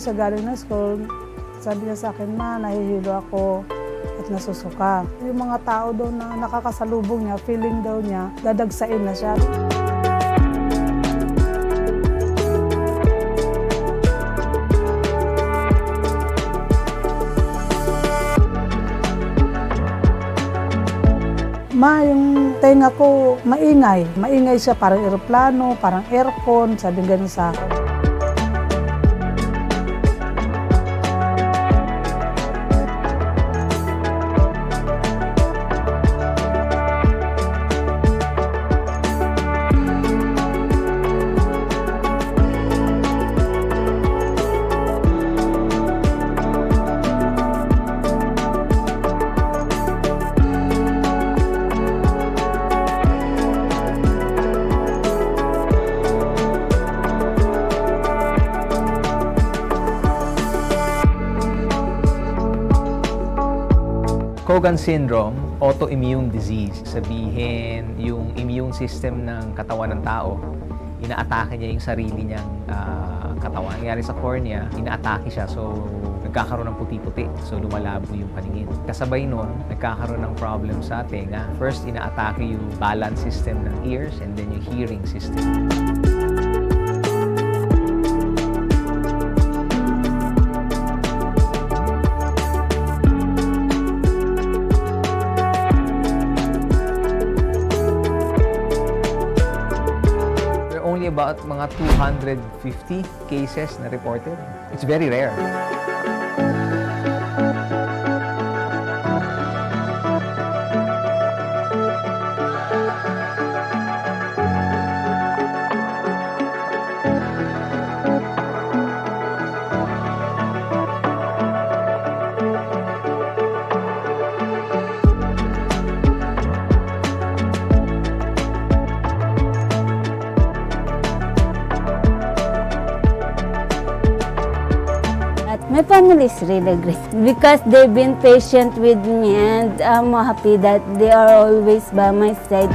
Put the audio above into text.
siya galing ng school, sabi niya sa akin, "Ma, nahihilo ako at nasusuka." Yung mga tao daw na nakakasalubong niya, feeling daw niya, dadagsain na siya. "Ma, yung tenga ko maingay. Maingay siya, parang eroplano, parang aircon," sabi ganun sa akin. Cogan syndrome, autoimmune disease. Sabihin, yung immune system ng katawan ng tao, inaatake niya yung sarili niyang katawan. Nangyari sa cornea, inaatake siya, so nagkakaroon ng puti-puti. So lumalabo yung paningin. Kasabay nun, nagkakaroon ng problem sa tenga. First, inaatake yung balance system ng ears and then yung hearing system. Only about mga 250 cases na reported. It's very rare. My family is really great because they've been patient with me, and I'm happy that they are always by my side.